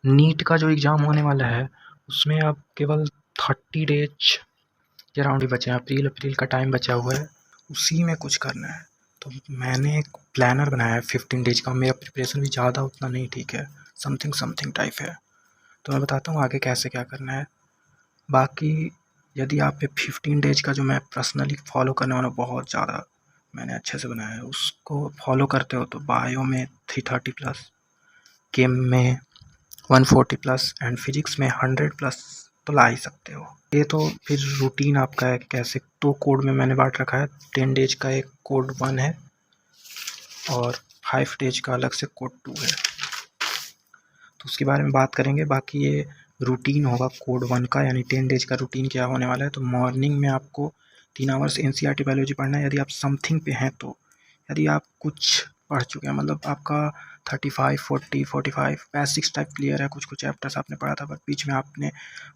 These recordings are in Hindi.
नीट का जो एग्ज़ाम होने वाला है उसमें अब केवल 30 डेज के अराउंड ही बचे हैं। अप्रैल का टाइम बचा हुआ है, उसी में कुछ करना है। तो मैंने एक प्लानर बनाया है 15 डेज का। मेरा प्रिपरेशन भी ज़्यादा उतना नहीं ठीक है, समथिंग टाइप है। तो मैं बताता हूँ आगे कैसे क्या करना है। बाकी यदि आप ये 15 डेज का जो मैं पर्सनली फॉलो करने वाला हूँ, बहुत ज़्यादा मैंने अच्छे से बनाया है, उसको फॉलो करते हो तो बायो में 330+, केम में 140+ एंड फिजिक्स में 100+ तो ला ही सकते हो। ये तो फिर रूटीन आपका है कि कैसे। तो कोड में मैंने बांट रखा है। 10 डेज का एक कोड 1 है और 5 डेज का अलग से कोड 2 है, तो उसके बारे में बात करेंगे। बाकी ये रूटीन होगा कोड 1 का, यानी 10 डेज का रूटीन क्या होने वाला है। तो मॉर्निंग में आपको 3 आवर्स NCERT बायोलॉजी पढ़ना है यदि आप समथिंग पे हैं तो। यदि आप कुछ पढ़ चुके हैं, मतलब आपका 35, 40, 45 बेसिक्स टाइप क्लियर है, कुछ चैप्टर्स आपने पढ़ा था बट बीच में आपने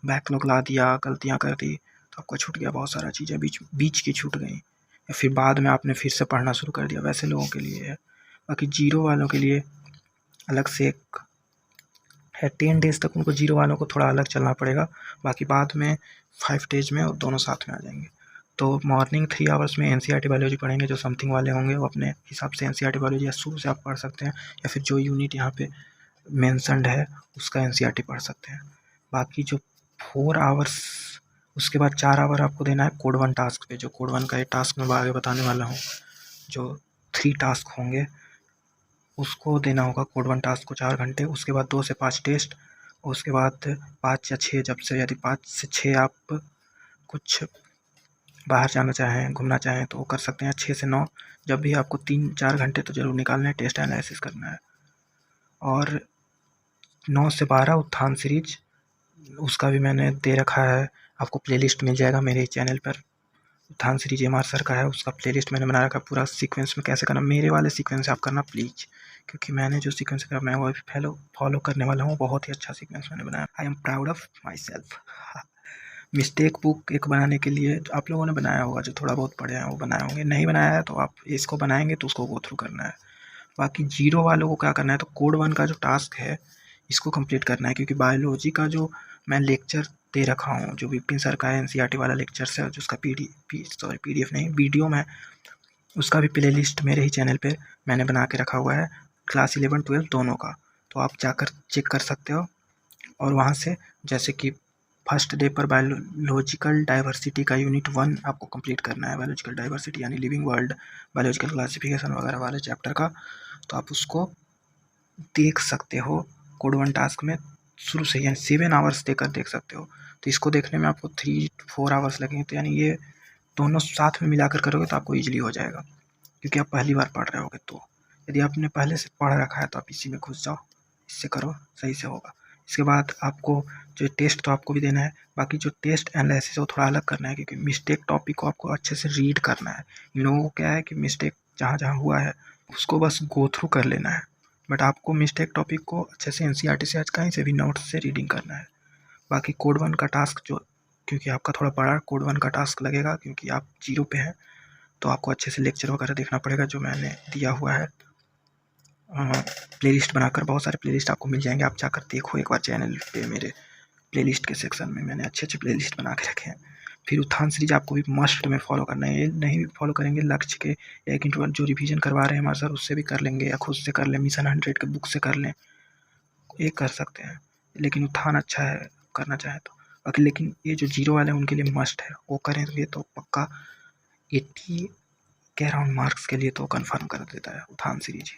बैकलॉग ला दिया, गलतियाँ कर दी, तो आपका छूट गया, बहुत सारा चीज़ें बीच की छूट गई, या फिर बाद में आपने फिर से पढ़ना शुरू कर दिया, वैसे लोगों के लिए है। बाकी जीरो वालों के लिए अलग से एक है। 10 डेज तक उनको जीरो वालों को थोड़ा अलग चलना पड़ेगा, बाकी बाद में 5 डेज में वो दोनों साथ में आ जाएंगे। तो मॉर्निंग 3 आवर्स में NCERT बायोलॉजी पढ़ेंगे। जो समथिंग वाले होंगे वो अपने हिसाब से NCERT बायोलॉजी या शुरू से आप पढ़ सकते हैं, या फिर जो यूनिट यहाँ पे मेंशन्ड है उसका NCERT पढ़ सकते हैं। बाकी जो 4 आवर्स, उसके बाद 4 आवर आपको देना है कोड 1 टास्क पे। जो कोड 1 का ये टास्क मैं आगे बताने वाला हूँ, जो 3 टास्क होंगे उसको देना होगा कोड 1 टास्क को 4 घंटे। उसके बाद 2 से 5 टेस्ट, उसके बाद 5 या 6, जब से यदि 5 से 6 आप कुछ बाहर जाना चाहें, घूमना चाहें तो वो कर सकते हैं। 6 से 9 जब भी आपको 3-4 घंटे तो ज़रूर निकालना है, टेस्ट एनालिसिस करना है। और 9 से 12 उत्थान सीरीज, उसका भी मैंने दे रखा है, आपको प्लेलिस्ट मिल जाएगा मेरे चैनल पर। उत्थान सीरीज MR सर का है, उसका प्लेलिस्ट मैंने बना रखा है पूरा सीक्वेंस में कैसे करना। मेरे वाले सीक्वेंस से आप करना प्लीज़, क्योंकि मैंने जो सीक्वेंस करा मैं वो फॉलो करने वाला हूँ। बहुत ही अच्छा सीक्वेंस मैंने बनाया। I am proud of my self. Mistake book एक बनाने के लिए आप लोगों ने बनाया होगा, जो थोड़ा बहुत पढ़े हैं वो बनाए होंगे, नहीं बनाया है तो आप इसको बनाएंगे तो उसको गो थ्रू करना है। बाकी जीरो वालों को क्या करना है, तो कोड 1 का जो टास्क है इसको कंप्लीट करना है, क्योंकि बायोलॉजी का जो मैं लेक्चर दे रखा हूँ, जो विपिन सर का है NCERT वाला लेक्चर है, जिसका PDF नहीं वीडियो में, उसका भी प्लेलिस्ट मेरे ही चैनल पे मैंने बना के रखा हुआ है, क्लास 11-12 दोनों का। तो आप जाकर चेक कर सकते हो। और वहाँ से जैसे कि फर्स्ट डे पर बायोलॉजिकल डाइवर्सिटी का यूनिट 1 आपको कंप्लीट करना है। बायोलॉजिकल डाइवर्सिटी यानी लिविंग वर्ल्ड, बायोलॉजिकल क्लासिफिकेशन वगैरह वाले चैप्टर का, तो आप उसको देख सकते हो कोड 1 टास्क में शुरू से, यानी 7 आवर्स देकर देख सकते हो। तो इसको देखने में आपको 3-4 आवर्स लगेंगे, तो यानी ये दोनों साथ में मिलाकर करोगे तो आपको ईजिली हो जाएगा, क्योंकि आप पहली बार पढ़ रहे होगे। तो यदि आपने पहले से पढ़ रखा है तो आप इसी में घुस जाओ, इससे करो, सही से होगा। इसके बाद आपको जो टेस्ट तो आपको भी देना है, बाकी जो टेस्ट एनालिसिस है वो थोड़ा अलग करना है, क्योंकि मिस्टेक टॉपिक को आपको अच्छे से रीड करना है। इन लोगों को क्या है कि मिस्टेक जहाँ जहाँ हुआ है उसको बस गो थ्रू कर लेना है, बट आपको मिस्टेक टॉपिक को अच्छे से NCERT से कहीं से भी नोट्स से रीडिंग करना है। बाकी कोड 1 का टास्क जो, क्योंकि आपका थोड़ा बड़ा कोड 1 का टास्क लगेगा, क्योंकि आप जीरो पे हैं, तो आपको अच्छे से लेक्चर वगैरह देखना पड़ेगा जो मैंने दिया हुआ है। प्लेलिस्ट बनाकर, बहुत सारे प्लेलिस्ट आपको मिल जाएंगे, आप जाकर देखो एक बार चैनल पे। मेरे प्लेलिस्ट के सेक्शन में मैंने अच्छे अच्छे प्लेलिस्ट बना के रखे हैं। फिर उत्थान सीरीज आपको भी मस्ट में फॉलो करना है। ये नहीं भी फॉलो करेंगे, लक्ष्य के एक इंटरवल जो रिवीजन करवा रहे हैं हमारे सर, उससे भी कर लेंगे, या खुद से कर लें, मिशन 100 के बुक से कर लें, ये कर सकते हैं। लेकिन उत्थान अच्छा है करना चाहे तो। बाकी लेकिन ये जो जीरो वाले हैं उनके लिए मस्ट है, वो करेंगे तो पक्का 80 के अराउंड मार्क्स के लिए तो कंफर्म कर देता है उत्थान सीरीज।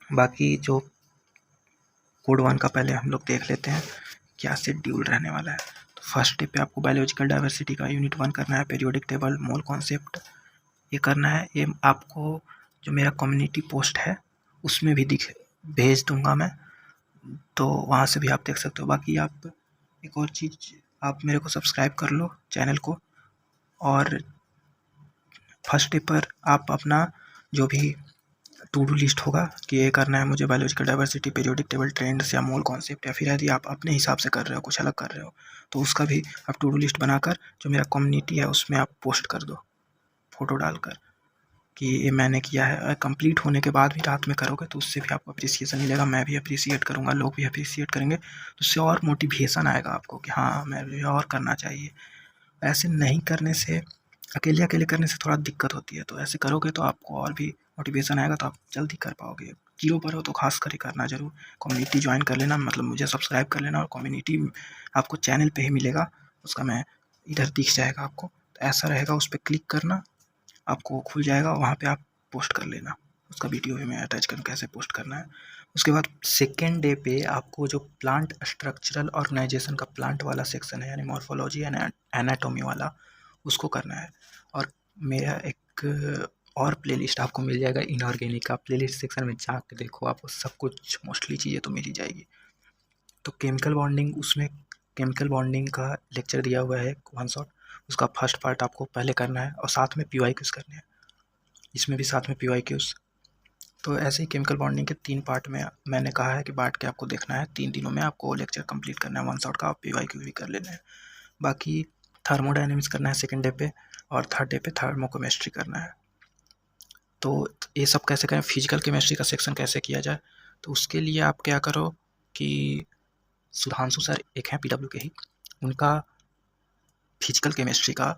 बाकी जो कोड 1 का पहले हम लोग देख लेते हैं क्या शेड्यूल रहने वाला है। तो फर्स्ट डे पे आपको बायोलॉजिकल डाइवर्सिटी का यूनिट 1 करना है, पीरियोडिक टेबल, मोल कॉन्सेप्ट, ये करना है। ये आपको जो मेरा कम्युनिटी पोस्ट है उसमें भी भेज दूंगा मैं, तो वहाँ से भी आप देख सकते हो। बाकी आप एक और चीज़, आप मेरे को सब्सक्राइब कर लो चैनल को, और फर्स्ट डे पर आप अपना जो भी टू डू लिस्ट होगा कि ये करना है मुझे, biological diversity, periodic table, trends या मोल कॉन्सेप्ट, या फिर यदि आप अपने हिसाब से कर रहे हो, कुछ अलग कर रहे हो, तो उसका भी आप टू डू लिस्ट बनाकर जो मेरा कम्युनिटी है उसमें आप पोस्ट कर दो, फ़ोटो डालकर। कि ये मैंने किया है। कंप्लीट होने के बाद भी रात में करोगे तो उससे भी आपको अप्रिसिएशन मिलेगा, मैं भी अप्रिसिएट करूँगा, लोग भी अप्रिसिएट करेंगे, तो उससे और मोटिवेशन आएगा आपको कि हाँ मैं भी और करना चाहिए। ऐसे नहीं करने से, अकेले अकेले करने से थोड़ा दिक्कत होती है, तो ऐसे करोगे तो आपको और भी मोटिवेशन आएगा, तो आप जल्दी कर पाओगे। जीरो पर हो तो खास करके करना ज़रूर। कम्युनिटी ज्वाइन कर लेना, मतलब मुझे सब्सक्राइब कर लेना, और कम्युनिटी आपको चैनल पे ही मिलेगा, उसका मैं इधर दिख जाएगा आपको, तो ऐसा रहेगा, उस पर क्लिक करना, आपको खुल जाएगा, वहाँ पे आप पोस्ट कर लेना। उसका वीडियो भी मैं अटैच करूँ कैसे पोस्ट करना है। उसके बाद सेकेंड डे पे आपको जो प्लांट स्ट्रक्चरल ऑर्गेनाइजेशन का प्लांट वाला सेक्शन है, यानी मॉर्फोलॉजी एंड एनाटॉमी वाला, उसको करना है। और मेरा एक और प्लेलिस्ट आपको मिल जाएगा इनऑर्गेनिक का, प्लेलिस्ट सेक्शन में जाके देखो, आपको सब कुछ मोस्टली चीज़ें तो मिल ही जाएगी। तो केमिकल बॉन्डिंग, उसमें केमिकल बॉन्डिंग का लेक्चर दिया हुआ है वन शॉट, उसका फर्स्ट पार्ट आपको पहले करना है, और साथ में PYQs करने हैं, इसमें भी साथ में PYQs। तो ऐसे ही केमिकल बॉन्डिंग के 3 पार्ट में मैंने कहा है कि बांट के आपको देखना है, 3 दिनों में आपको लेक्चर कंप्लीट करना है वन शॉट का, और PYQ भी कर लेना है। बाकी थर्मोडायनेमिक्स करना है सेकंड डे पे, और थर्ड डे पे थर्मोकेमिस्ट्री करना है। तो ये सब कैसे करें, फिजिकल केमिस्ट्री का सेक्शन कैसे किया जाए, तो उसके लिए आप क्या करो कि सुधांशु सर एक हैं PW के ही, उनका फिजिकल केमिस्ट्री का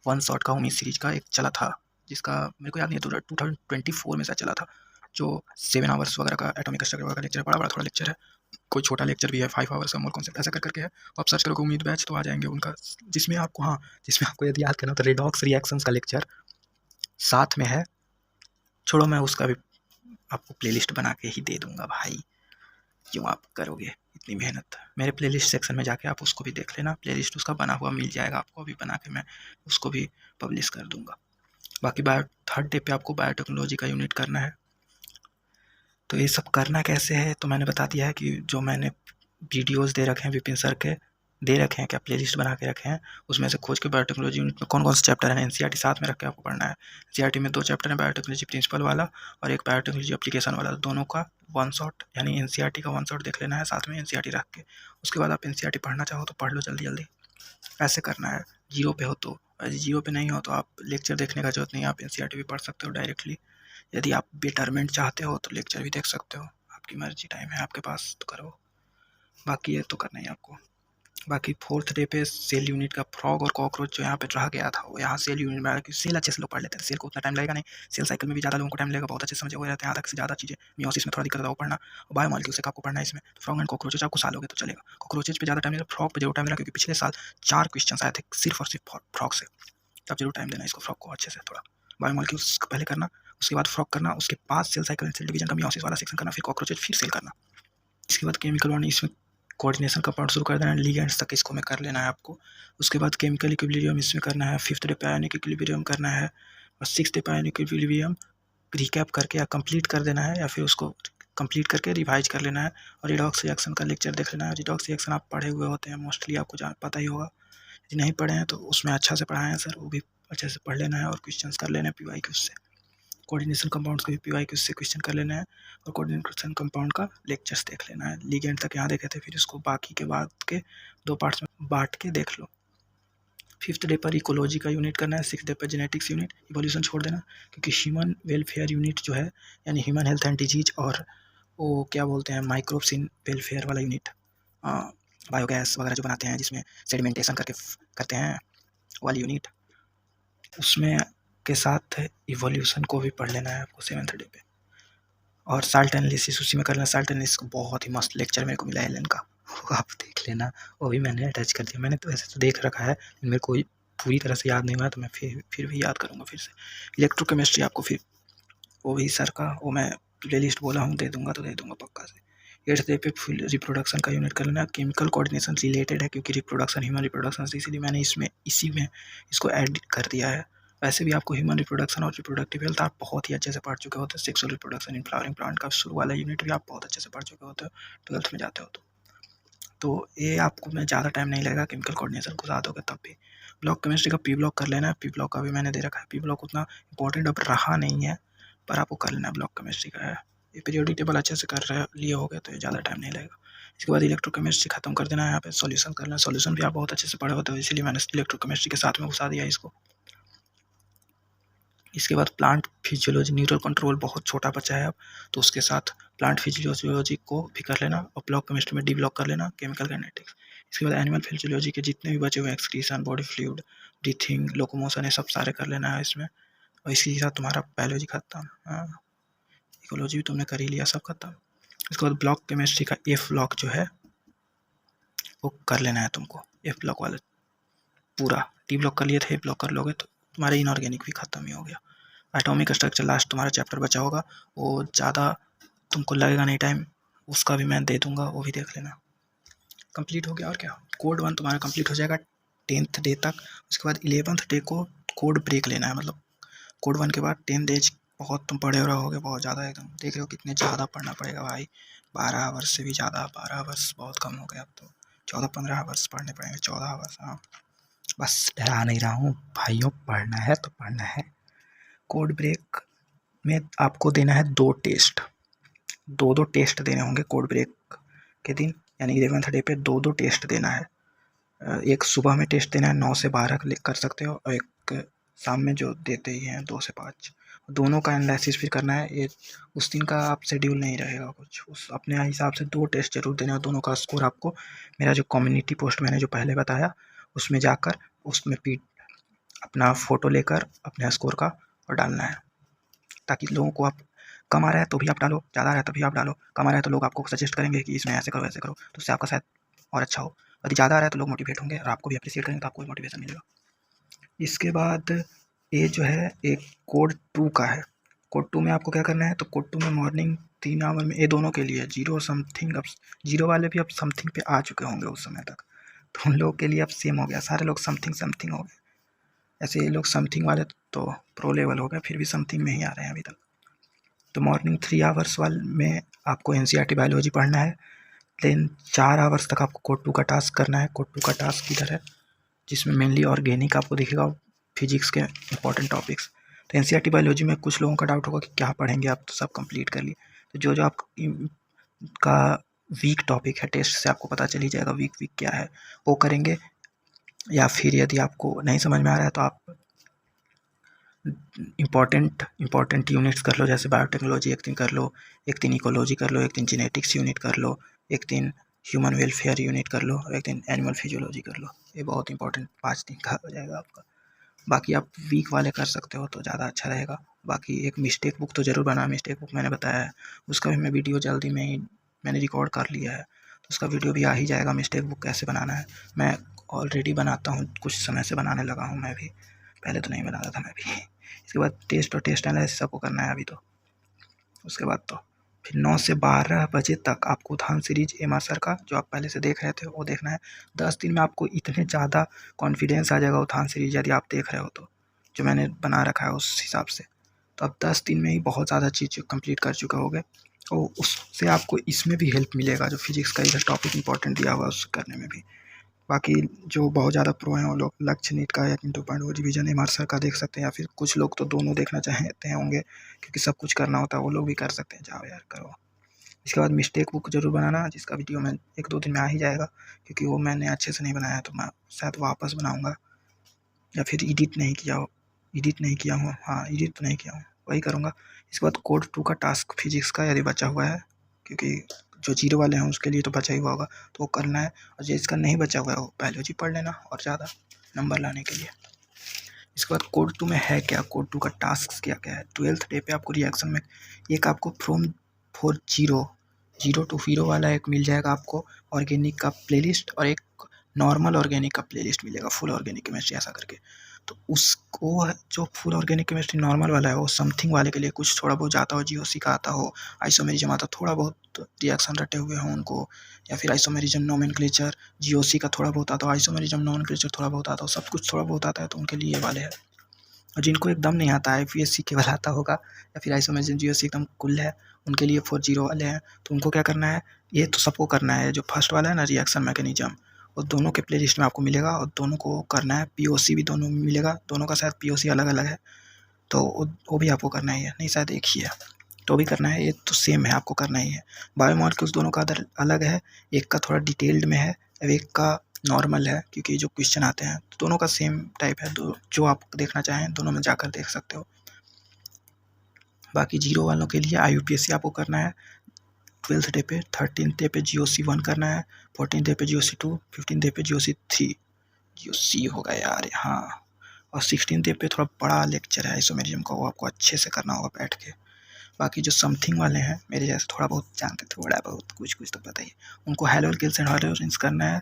वन शॉट का उन्हीं सीरीज का एक चला था, जिसका मेरे को याद नहीं है, 2024 में शायद चला था, जो 7 आवर्स वगैरह का एटॉमिक स्ट्रक्चर वगैरह का लेक्चर है, बड़ा बड़ा थोड़ा लेक्चर है, कोई छोटा लेक्चर भी है, 5 आवर्स का मोल कॉन्सेप्ट ऐसा कर करके है। आप सर्च करोगे उम्मीद बैच तो आ जाएंगे उनका, जिसमें आपको, हाँ, जिसमें आपको यदि याद करना तो रेडॉक्स रिएक्शंस का लेक्चर साथ में है। छोड़ो, मैं उसका भी आपको प्लेलिस्ट बना के ही दे दूंगा भाई, क्यों आप करोगे इतनी मेहनत। मेरे प्लेलिस्ट सेक्शन में जाके आप उसको भी देख लेना, प्लेलिस्ट उसका बना हुआ मिल जाएगा आपको, अभी बना के मैं उसको भी पब्लिश कर दूंगा। बाकी थर्ड डे पे आपको बायोटेक्नोलॉजी का यूनिट करना है। तो ये सब करना कैसे है तो मैंने बता दिया है कि जो मैंने वीडियोस दे रखे हैं विपिन सर के, दे रखे हैं, क्या प्लेलिस्ट बना के रखे हैं, उसमें से खोज के बायोटेक्नोलॉजी यूनिट में कौन कौन से चैप्टर हैं, NCERT साथ में रख के आपको पढ़ना है। NCERT में 2 चैप्टर हैं, बायोटेक्नोलॉजी प्रिंसिपल वाला और एक बायोटेक्नोलॉजी एप्लीकेशन वाला, दोनों का वन शॉट, यानी NCERT का वन शॉट देख लेना है साथ में NCERT रख के। उसके बाद आप NCERT पढ़ना चाहो तो पढ़ लो जल्दी जल्दी, ऐसे करना है। जीरो पे हो तो, जीरो पे नहीं हो तो आप लेक्चर देखने का जरूरत नहीं है, आप NCERT भी पढ़ सकते हो डायरेक्टली। यदि आप बेटरमेंट चाहते हो तो लेक्चर भी देख सकते हो, आपकी मर्जी, टाइम है आपके पास तो करो, बाकी ये तो करना ही आपको। बाकी फोर्थ डे पे सेल यूनिट का फ्रॉग और कॉकरोच जो यहाँ पे रह गया था, वो यहाँ सेल यूनिट में आया, क्योंकि सेल अच्छे से लोग पढ़ लेते हैं, सेल को उतना टाइम लगेगा नहीं, सेल साइकिल में भी ज़्यादा लोगों को टाइम लगेगा, बहुत अच्छे समझे हुए रहते हैं, आधा से ज़्यादा चीज़ें। मियोसिस में थोड़ा दिक्कत है वो पढ़ना, और बायोमॉलिक्यूल्स से आपको पढ़ना है इसमें। तो फ्रॉग एंड कॉकरोचेज आपको सालोगे तो चलेगा, कॉकरोचेज पे ज़्यादा टाइम लगेगा, फ्रॉग पे जरूर टाइम लगेगा, क्योंकि पिछले साल 4 क्वेश्चन आए थे सिर्फ और सिर्फ फ्रॉग से, तो आप जरूर टाइम देना इसको, फ्रॉग को अच्छे से थोड़ा। बायोमॉलिक्यूल्स पहले करना, उसके बाद फ्रॉग करना, उसके बाद cell cycle and cell division का मियोसिस वाला सेक्शन करना, फिर कॉकरोचेज, फिर सेल करना। इसके बाद केमिकल बॉन्डिंग, इसमें कोऑर्डिनेशन का पार्ट शुरू कर देना है, लिगेंड्स तक इसको में कर लेना है आपको। उसके बाद केमिकल इक्विलिब्रियम इसमें करना है, 5th डे पे आयनिक इक्विलिब्रियम करना है, और 6th डे पे आयनिक इक्विलिब्रियम रिकैप करके या कंप्लीट कर देना है, या फिर उसको कंप्लीट करके रिवाइज कर लेना है। और रिडॉक्स रिएक्शन का लेक्चर देख लेना है। रिडॉक्स रिएक्शन आप पढ़े हुए होते हैं मोस्टली, आपको पता ही होगा, यदि नहीं पढ़े हैं तो उसमें अच्छा से पढ़ाए हैं सर, वो भी अच्छे से पढ़ लेना है, और क्वेश्चन कर लेना है PYQ से। कोऑर्डिनेशन कंपाउंड्स का भी PYQ से क्वेश्चन कर लेना है, और कोऑर्डिनेशन कंपाउंड का लेक्चर्स देख लेना है। लिगेंड तक यहाँ देखे थे, फिर इसको बाकी के बाद के 2 पार्ट्स में बांट के देख लो। 5th डे पर इकोलॉजी का यूनिट करना है, 6th डे पर जेनेटिक्स यूनिट, इवोल्यूशन छोड़ देना, क्योंकि ह्यूमन वेलफेयर यूनिट जो है, यानी ह्यूमन हेल्थ एंड डिजीज, और वो क्या बोलते हैं माइक्रोब्स इन वेलफेयर वाला यूनिट, बायोगैस वगैरह जो बनाते हैं जिसमें सेडिमेंटेशन करके करते हैं वाली यूनिट, उसमें के साथ इवोल्यूशन को भी पढ़ लेना है आपको 7th डे पे। और साल्ट एनालिसिस उसी में कर लेना। साल्ट एनालिसिस को बहुत ही मस्त लेक्चर मेरे को मिला एलन का, वो आप देख लेना, वो भी मैंने अटैच कर दिया। मैंने तो ऐसे तो देख रखा है, लेकिन मेरे को पूरी तरह से याद नहीं हुआ, तो मैं फिर भी याद करूँगा फिर से। इलेक्ट्रोकेमिस्ट्री आपको फिर वो भी सर का, वो मैं प्लेलिस्ट बोला हूँ दे दूँगा, तो दे दूँगा पक्का से। 8th डे पे फुल रिप्रोडक्शन का यूनिट कर लेना। केमिकल कोऑर्डिनेशन रिलेटेड है, क्योंकि रिप्रोडक्शन ह्यूमन रिप्रोडक्शन से, इसीलिए मैंने इसी में इसको ऐड कर दिया है। वैसे भी आपको ह्यूमन रिप्रोडक्शन और रिप्रोडक्टिव हेल्थ आप बहुत ही अच्छे से पढ़ चुके होते हैं। Sexual reproduction in flowering plant का शुरू वाला यूनिट भी आप बहुत अच्छे से पढ़ चुके होते हो, 12th में जाते हो तो ये आपको मैं ज़्यादा टाइम नहीं लगेगा, केमिकल कोऑर्डिनेशन घुसा दोगे तब भी। ब्लॉक केमिस्ट्री का P ब्लॉक कर लेना है, P ब्लॉक का भी मैंने दे रखा है। P ब्लॉक उतना इंपॉर्टेंट अब रहा नहीं है, पर आपको कर लेना है, ब्लॉक केमिस्ट्री का है। ये पीरियोडिक टेबल अच्छे से कर रहे लिए होगे तो ये ज़्यादा टाइम नहीं लगेगा। इसके बाद इलेक्ट्रोकेमिस्ट्री खत्म कर देना है, यहाँ पे सॉल्यूशन करना है। सॉल्यूशन भी आप बहुत अच्छे से पढ़े होते हो, इसीलिए मैंने इलेक्ट्रोकेमिस्ट्री के साथ में घुसा दिया इसको। इसके बाद प्लांट फिजियोलॉजी, न्यूरल कंट्रोल बहुत छोटा बचा है अब, तो उसके साथ प्लांट फिजियोलॉजी को भी कर लेना और ब्लॉक केमिस्ट्री में डी ब्लॉक कर लेना, केमिकल काइनेटिक्स। इसके बाद एनिमल फिजियोलॉजी के जितने भी बचे हुए excretion, body fluid, breathing, locomotion, ये सब सारे कर लेना है इसमें। और इसी के साथ तुम्हारा बायोलॉजी खत्म। हाँ, इकोलॉजी भी तुमने कर ही लिया, सब खत्म। इसके बाद ब्लॉक केमिस्ट्री का एफ ब्लॉक जो है वो कर लेना है तुमको, एफ ब्लॉक वाला पूरा। डी ब्लॉक कर लिए थे, ब्लॉक कर लोगे तो तुम्हारा इनऑर्गेनिक भी खत्म ही हो गया। एटॉमिक स्ट्रक्चर लास्ट तुम्हारा चैप्टर बचा होगा, वो ज़्यादा तुमको लगेगा नहीं टाइम, उसका भी मैं दे दूंगा, वो भी देख लेना। कंप्लीट हो गया और क्या, कोड 1 तुम्हारा कंप्लीट हो जाएगा 10th डे तक। उसके बाद 11th डे को कोड ब्रेक लेना है, मतलब कोड 1 के बाद 10 डेज बहुत तुम पढ़े रहोगे, बहुत ज़्यादा एकदम। देख रहे हो कितने ज़्यादा पढ़ना पड़ेगा भाई, 12 आवर्स से भी ज़्यादा, 12 आवर्स बहुत कम हो गया अब तो, 14-15 आवर्स पढ़ने पड़ेंगे, 14 आवर्स। हाँ, बस डरा नहीं रहा हूँ भाइयों, पढ़ना है तो पढ़ना है। कोड ब्रेक में आपको देना है 2 टेस्ट, 2 टेस्ट देने होंगे कोड ब्रेक के दिन, यानी 11th डे पे 2 टेस्ट देना है। एक सुबह में टेस्ट देना है 9 से 12 कर सकते हो, और एक शाम में जो देते ही हैं 2 से 5। दोनों का एनालिसिस फिर करना है। ये उस दिन का आप शेड्यूल नहीं रहेगा कुछ, उस अपने हिसाब से 2 टेस्ट जरूर देना है। दोनों का स्कोर आपको मेरा जो कम्युनिटी पोस्ट मैंने जो पहले बताया उसमें जाकर, उसमें अपना फ़ोटो लेकर अपने स्कोर का और डालना है, ताकि लोगों को आप कम आ रहा है तो भी आप डालो, ज़्यादा आ रहा है तो भी आप डालो। कम आ रहा है तो लोग आपको सजेस्ट करेंगे कि इसमें ऐसे करो ऐसे करो, तो उससे आपका शायद और अच्छा हो। यदि ज़्यादा आ रहा है तो लोग मोटिवेट होंगे और आपको भी अप्रिशिएट करेंगे, तो आपको भी मोटिवेशन मिलेगा। इसके बाद ये जो है एक कोड 2 का है। कोड 2 में आपको क्या करना है, तो कोड 2 में मॉर्निंग 3 आवर में, ये दोनों के लिए 0 समथिंग, अब 0 वाले भी अब समथिंग पे आ चुके होंगे उस समय तक, तो उन लोगों के लिए अब सेम हो गया, सारे लोग समथिंग समथिंग हो गए। ऐसे ये लोग समथिंग वाले तो प्रो लेवल हो गए, फिर भी समथिंग में ही आ रहे हैं अभी तक। तो मॉर्निंग 3 आवर्स वाले में आपको एनसीईआरटी बायोलॉजी पढ़ना है, देन 4 आवर्स तक आपको कोड 2 का टास्क करना है। कोड 2 का टास्क इधर है, जिसमें मेनली ऑर्गेनिक आपको दिखेगा, फिजिक्स के इंपॉर्टेंट टॉपिक्स। तो एनसीईआरटी बायोलॉजी में कुछ लोगों का डाउट होगा कि क्या पढ़ेंगे आप, तो सब कंप्लीट कर लिए। तो जो जो आपका वीक टॉपिक है, टेस्ट से आपको पता चल ही जाएगा वीक क्या है, वो करेंगे। या फिर यदि आपको नहीं समझ में आ रहा है तो आप इम्पॉर्टेंट यूनिट्स कर लो, जैसे बायोटेक्नोलॉजी एक दिन कर लो, एक दिन इकोलॉजी कर लो, एक दिन जेनेटिक्स यूनिट कर लो, एक दिन ह्यूमन वेलफेयर यूनिट कर लो, एक दिन एनिमल फिजियोलॉजी कर लो। ये बहुत इंपॉर्टेंट 5 दिन का हो जाएगा आपका। बाकी आप वीक वाले कर सकते हो तो ज़्यादा अच्छा रहेगा। बाकी एक मिस्टेक बुक तो ज़रूर बना, मिस्टेक बुक मैंने बताया है, उसका भी मैं वीडियो जल्दी में ही मैंने रिकॉर्ड कर लिया है, तो उसका वीडियो भी आ ही जाएगा। मिस्टेक बुक कैसे बनाना है मैं ऑलरेडी बनाता हूँ, कुछ समय से बनाने लगा हूँ मैं भी, पहले तो नहीं बनाता था मैं भी। इसके बाद टेस्ट और टेस्ट एनालिसिस आपको करना है अभी तो। उसके बाद तो फिर 9 से 12 बजे तक आपको उद्यान सीरीज एमा सर का जो आप पहले से देख रहे थे वो देखना है। 10 दिन में आपको इतने ज़्यादा कॉन्फिडेंस आ जाएगा उद्यान सीरीज यदि आप देख रहे हो तो, जो मैंने बना रखा है उस हिसाब से, तो आप 10 दिन में ही बहुत ज़्यादा चीज़ कंप्लीट कर चुके होगे। और उससे आपको इसमें भी हेल्प मिलेगा, जो फिजिक्स का इधर टॉपिक इंपॉर्टेंट दिया हुआ है उससे करने में भी। बाकी जो बहुत ज़्यादा प्रो हैं वो लोग लक्ष्य नीट का या 2.0 रिवीजन एम आर सर का देख सकते हैं, या फिर कुछ लोग तो दोनों देखना चाहते हैं होंगे, क्योंकि सब कुछ करना होता है, वो लोग भी कर सकते हैं। जाओ यार करो। इसके बाद मिस्टेक बुक जरूर बनाना, जिसका वीडियो मैं 1-2 दिन में आ ही जाएगा, क्योंकि वो मैंने अच्छे से नहीं बनाया, तो मैं शायद वापस बनाऊँगा, या फिर एडिट नहीं किया हूँ, हाँ एडिट तो नहीं किया हूँ, वही करूँगा। इसके बाद कोड 2 का टास्क फिजिक्स का यदि बचा हुआ है, क्योंकि जो 0 वाले हैं उसके लिए तो बचा ही हुआ होगा, तो वो करना है। और जिसका नहीं बचा हुआ है वो बायोलॉजी पढ़ लेना, और ज़्यादा नंबर लाने के लिए। इसके बाद कोड 2 में है क्या, कोड 2 का टास्क क्या क्या है। 12th डे पे आपको रिएक्शन में एक आपको फ्रॉम 0 टू हीरो वाला एक मिल जाएगा आपको ऑर्गेनिक का प्लेलिस्ट, और एक नॉर्मल ऑर्गेनिक का प्लेलिस्ट मिलेगा, फुल ऑर्गेनिक केमिस्ट्री ऐसा करके। तो उसको जो फुल ऑर्गेनिक केमिस्ट्री नॉर्मल वाला है वो समथिंग वाले के लिए कुछ थोड़ा बहुत जाता हो, जीओसी का आता हो, आइसोमेरिज्म आता हो, थोड़ा बहुत रिएक्शन रटे हुए हों उनको, या फिर आइसोमेरिज्म नोमेनक्लेचर, जीओसी का थोड़ा बहुत आता हो, आइसोमेरिज्म नोमेनक्लेचर थोड़ा बहुत आता हो, सब कुछ थोड़ा बहुत आता है, तो उनके लिए ये वाले हैं। और जिनको एकदम नहीं आता है, आईपीएससी केवल आता होगा, या फिर आइसोमेरिज्म जीओसी एकदम कुल है, उनके लिए 40 वाले हैं। तो उनको क्या करना है, ये तो सबको करना है। जो फर्स्ट वाला है ना रिएक्शन मैकेनिज्म, वो दोनों के प्लेलिस्ट में आपको मिलेगा, और दोनों को करना है। पीओसी भी दोनों में मिलेगा, दोनों का शायद पीओसी अलग अलग है, तो वो भी आपको करना ही है, नहीं शायद एक ही है, तो भी करना है। ये तो सेम है, आपको करना ही है। बायोमॉलिक्यूल्स दोनों का अलग है, एक का थोड़ा डिटेल्ड में है, एक का नॉर्मल है, क्योंकि जो क्वेश्चन आते हैं तो दोनों का सेम टाइप है। जो आप देखना चाहें दोनों में जाकर देख सकते हो। बाकी जीरो वालों के लिए IUPAC आपको करना है 12th डे पे, 13th डे पे GOC1 करना है, 14th डे पे GOC2, 15th डे पे GOC3, GOC होगा यार हाँ, और 16th डे पे थोड़ा बड़ा लेक्चर है आइसोमेरिज्म का, वो आपको अच्छे से करना होगा बैठ के। बाकी जो समथिंग वाले हैं मेरे जैसे थोड़ा बहुत जानते, थोड़ा बहुत कुछ कुछ तो पता ही, उनको हैलोकिल्स एंड हॉलोजेंस करना है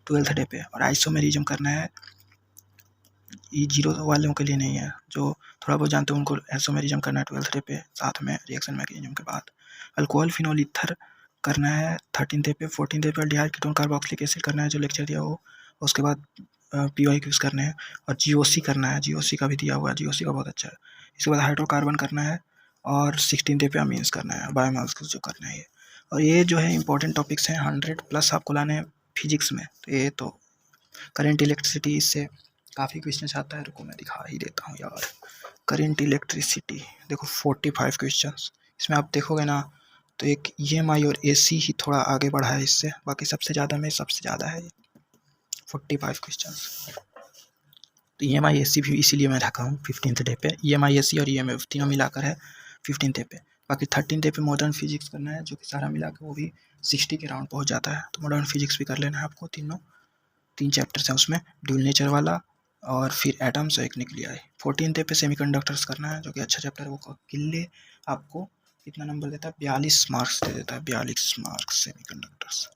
12th डे पे, और आइसोमेरिज्म करना है। ये जीरो वालों के लिए नहीं है, जो थोड़ा बहुत जानते हैं उनको आइसोमेरिज्म करना है 12th डे पे साथ में रिएक्शन मैकेनिज्म के बाद। अल्कोहल फिनोल ईथर करना है 13th डे पे, 14th डे पे डिहाइड कीटोन कार्बोक्सिलिक एसिड करना है जो लेक्चर दिया हो, उसके बाद PYQs करने हैं, और GOC करना है, GOC का भी दिया हुआ है, GOC का बहुत अच्छा है। इसके बाद हाइड्रोकार्बन करना है, और 16th डे पे अमीन्स करना है, बायोमास जो करना है ये। और ये जो है इंपॉर्टेंट टॉपिक्स हैं, 100+ आपको लाने हैं फिजिक्स में, तो ये तो करंट इलेक्ट्रिसिटी इससे काफ़ी क्वेश्चन आता है, रुको मैं दिखा ही देता हूँ यार। करंट इलेक्ट्रिसिटी देखो 45 क्वेश्चंस, इसमें आप देखोगे ना तो एक EMI और AC ही थोड़ा आगे बढ़ा है इससे, बाकी सबसे ज़्यादा में सबसे ज़्यादा है 45 क्वेश्चंस। तो EMI AC भी इसीलिए मैं रखा हूँ 15th डे पे, EMI AC और EMF तीनों मिलाकर है 15th डे पे। बाकी 13th डे पे मॉडर्न फिजिक्स करना है, जो कि सारा मिला के वो भी 60 के राउंड पहुँच जाता है, तो मॉडर्न फिजिक्स भी कर लेना है आपको। 3 चैप्टर्स हैं उसमें, ड्यूल नेचर वाला, और फिर एटम्स और एक न्यूक्लियाई। 14th डे पे सेमीकंडक्टर्स करना है, जो कि अच्छा चैप्टर है, वो किले आपको कितना नंबर देता है, 42 मार्क्स दे देता है, 42 मार्क्स सेमीकंडक्टर्स।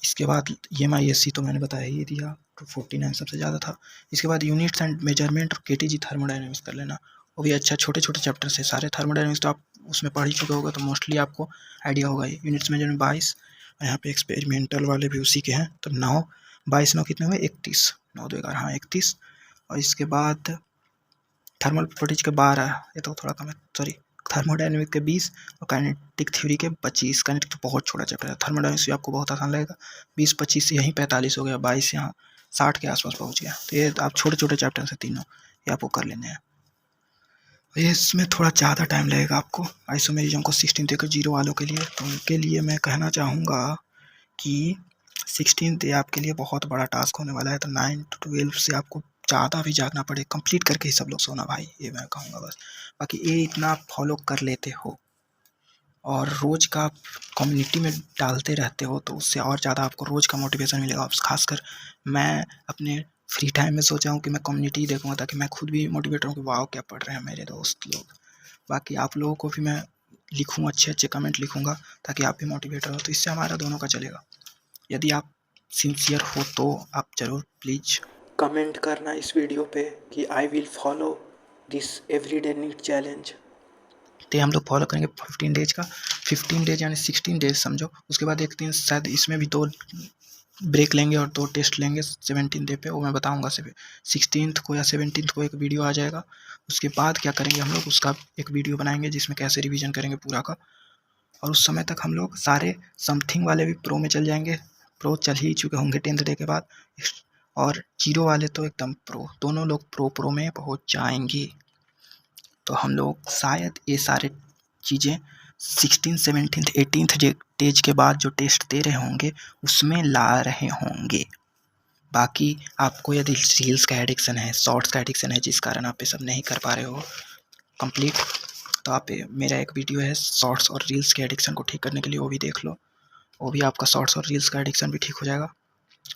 इसके बाद EMI AC तो मैंने बताया ही दिया, तो 49 सबसे ज़्यादा था। इसके बाद यूनिट्स एंड मेजरमेंट और KTG थर्मोडायनेमिक्स कर लेना, वो भी अच्छा, छोटे छोटे चैप्टर्स है सारे। थर्मोडायनेमिक्स तो आप उसमें पढ़ ही चुके होगा, तो मोस्टली आपको आइडिया होगा ही। यूनिट्स मेजरमेंट 22, यहाँ पे एक्सपेरिमेंटल वाले भी उसी के हैं, तो 9 22 9 कितने हुए, 31, 9 2 11 हाँ 31। और इसके बाद थर्मल प्रॉपर्टीज के 12, ये तो थोड़ा कम है सॉरी, थर्मोडायनेमिक के 20 और काइनेटिक थ्योरी के 25। काइनेटिक तो बहुत छोटा चैप्टर है, थर्मोडायनेमिक्स भी आपको बहुत आसान लगेगा। 20 25 यहीं 45 हो गया, 22 यहाँ 60 के आसपास पहुँच गया। तो ये आप छोटे छोटे चैप्टर से तीनों ये आपको कर लेने हैं। ये इसमें थोड़ा ज़्यादा टाइम लगेगा आपको आइसोमेरिज्म को 16th डे के जीरो वालों के लिए, तो उनके लिए मैं कहना चाहूँगा कि 16th डे आपके लिए बहुत बड़ा टास्क होने वाला है, तो 9 to 12 से आपको ज़्यादा भी जागना पड़े, कंप्लीट करके ही सब लोग सोना भाई, ये मैं कहूँगा बस। बाकी ये इतना फॉलो कर लेते हो और रोज़ का कम्युनिटी में डालते रहते हो, तो उससे और ज़्यादा आपको रोज़ का मोटिवेशन मिलेगा। खासकर मैं अपने फ्री टाइम में सोचा हूँ कि मैं कम्युनिटी देखूँगा, ताकि मैं खुद भी मोटिवेट हूँ कि वाह क्या पढ़ रहे हैं मेरे दोस्त लोग। बाकी आप लोगों को भी मैं लिखूँ, अच्छे अच्छे कमेंट लिखूँगा, ताकि आप भी मोटिवेट हो, तो इससे हमारा दोनों का चलेगा। यदि आप सिंसियर हो तो आप ज़रूर प्लीज़ कमेंट करना इस वीडियो पे कि I will follow this everyday NEET challenge. तो हम लोग फॉलो करेंगे 15 डेज का, 15 डेज यानी 16 डेज समझो। उसके बाद एक दिन शायद इसमें भी 2 ब्रेक लेंगे और 2 टेस्ट लेंगे 17 डे पे, वो मैं बताऊंगा। 16th को या 17th को एक वीडियो आ जाएगा। उसके बाद क्या करेंगे हम लोग, उसका एक वीडियो बनाएंगे जिसमें कैसे रिवीजन करेंगे पूरा का। और उस समय तक हम लोग सारे समथिंग वाले भी प्रो में चल जाएंगे, प्रो चल ही चुके होंगे 10th डे के बाद, और जीरो वाले तो एकदम प्रो, दोनों लोग प्रो में पहुंच जाएंगे। तो हम लोग शायद ये सारे चीज़ें 16 17 18th डेज के बाद जो टेस्ट दे रहे होंगे उसमें ला रहे होंगे। बाकी आपको यदि रील्स का एडिक्शन है, शॉर्ट्स का एडिक्शन है, जिस कारण आप ये सब नहीं कर पा रहे हो कंप्लीट, तो आप मेरा एक वीडियो है शॉर्ट्स और रील्स के एडिक्शन को ठीक करने के लिए, वो भी देख लो, वो भी आपका शॉर्ट्स और रील्स का एडिक्शन भी ठीक हो जाएगा।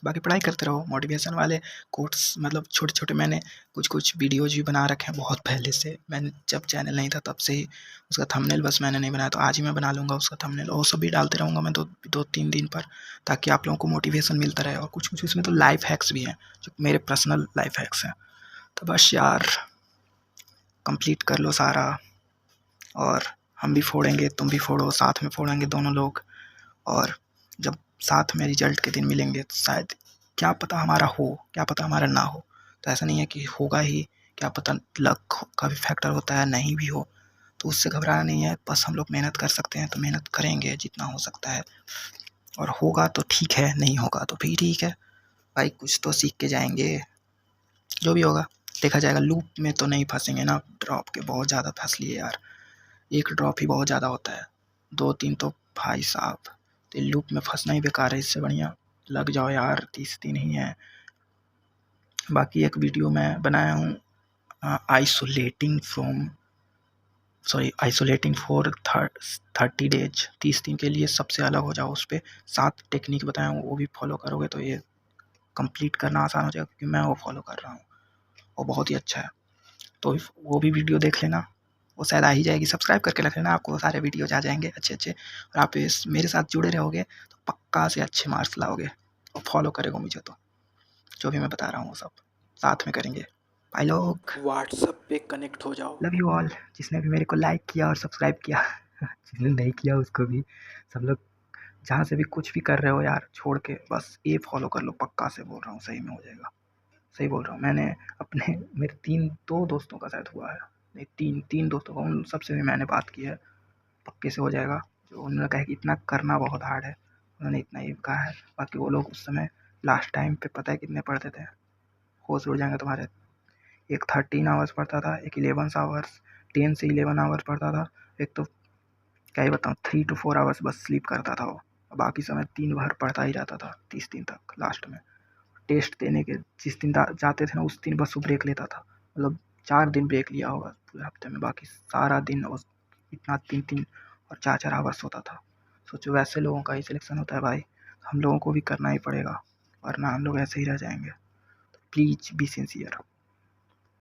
बाकी पढ़ाई करते रहो, मोटिवेशन वाले कोट्स मतलब छोटे छोटे मैंने कुछ कुछ वीडियोज़ भी बना रखे हैं बहुत पहले से। मैंने जब चैनल नहीं था तब से ही उसका थंबनेल बस मैंने नहीं बनाया, तो आज ही मैं बना लूँगा उसका थंबनेल, और सब भी डालते रहूँगा मैं 2-3 दिन पर, ताकि आप लोगों को मोटिवेशन मिलता रहे। और कुछ कुछ इसमें तो लाइफ हैक्स भी हैं, जो मेरे पर्सनल लाइफ हैक्स हैं। तो बस यार कंप्लीट कर लो सारा, और हम भी फोड़ेंगे, तुम भी फोड़ो, साथ में फोड़ेंगे दोनों लोग। और जब साथ में रिजल्ट के दिन मिलेंगे तो शायद क्या पता हमारा हो, क्या पता हमारा ना हो। तो ऐसा नहीं है कि होगा ही, क्या पता लक का भी फैक्टर होता है, नहीं भी हो, तो उससे घबराना नहीं है। बस हम लोग मेहनत कर सकते हैं तो मेहनत करेंगे जितना हो सकता है, और होगा तो ठीक है, नहीं होगा तो भी ठीक है भाई, कुछ तो सीख के जाएंगे। जो भी होगा देखा जाएगा। लूप में तो नहीं फंसेंगे ना, ड्रॉप के बहुत ज़्यादा फंस लिए यार, एक ड्रॉप ही बहुत ज़्यादा होता है, 2-3 तो भाई साहब, तो लूप में फंसना ही बेकार है। इससे बढ़िया लग जाओ यार, 30 दिन ही है। बाकी एक वीडियो मैं बनाया हूँ isolating from sorry isolating for 30 days, 30 दिन के लिए सबसे अलग हो जाओ। उस पर 7 टेक्निक बताए हूँ, वो भी फॉलो करोगे तो ये कंप्लीट करना आसान हो जाएगा, क्योंकि मैं वो फॉलो कर रहा हूँ और बहुत ही अच्छा है। तो वो भी वीडियो देख लेना, वो शायद आ ही जाएगी। सब्सक्राइब करके रख लेना, आपको सारे वीडियोज आ जाएंगे अच्छे अच्छे। और आप इस मेरे साथ जुड़े रहोगे तो पक्का से अच्छे मार्क्स लाओगे। और फॉलो करेगा मुझे तो जो भी मैं बता रहा हूँ वो सब साथ में करेंगे। भाई लोग व्हाट्सएप पे कनेक्ट हो जाओ। लव यू ऑल, जिसने भी मेरे को लाइक किया और सब्सक्राइब किया जिसने नहीं किया उसको भी। सब लोग जहाँ से भी कुछ भी कर रहे हो यार, छोड़ के बस ये फॉलो कर लो, पक्का से बोल रहा हूँ, सही में हो जाएगा। सही बोल रहा हूँ। मैंने अपने मेरे 2 दोस्तों का शायद हुआ है, नहीं 3 दोस्तों का, उन सबसे भी मैंने बात की है, पक्के से हो जाएगा। जो उन्होंने कहा कि इतना करना बहुत हार्ड है, उन्होंने इतना ही कहा है। बाकी वो लोग उस समय लास्ट टाइम पे पता है कितने पढ़ते थे, होश उड़ जाएंगे तुम्हारे। एक 13 आवर्स पढ़ता था, एक 11 आवर्स, 10 से 11 आवर्स पढ़ता था। एक तो क्या ही बताऊँ, 3 to 4 आवर्स बस स्लीप करता था वो, बाकी समय 3 भर पढ़ता ही रहता था 30 दिन तक। लास्ट में टेस्ट देने के जिस दिन जाते थे ना, उस दिन बस वो ब्रेक लेता था, मतलब 4 दिन ब्रेक लिया होगा पूरे हफ्ते में, बाकी सारा दिन वो इतना 3-3 और 4-4 आवर्स होता था। सोचो वैसे लोगों का ही सिलेक्शन होता है भाई, हम लोगों को भी करना ही पड़ेगा, वरना हम लोग ऐसे ही रह जाएंगे। तो प्लीज़ बी सिंसियर।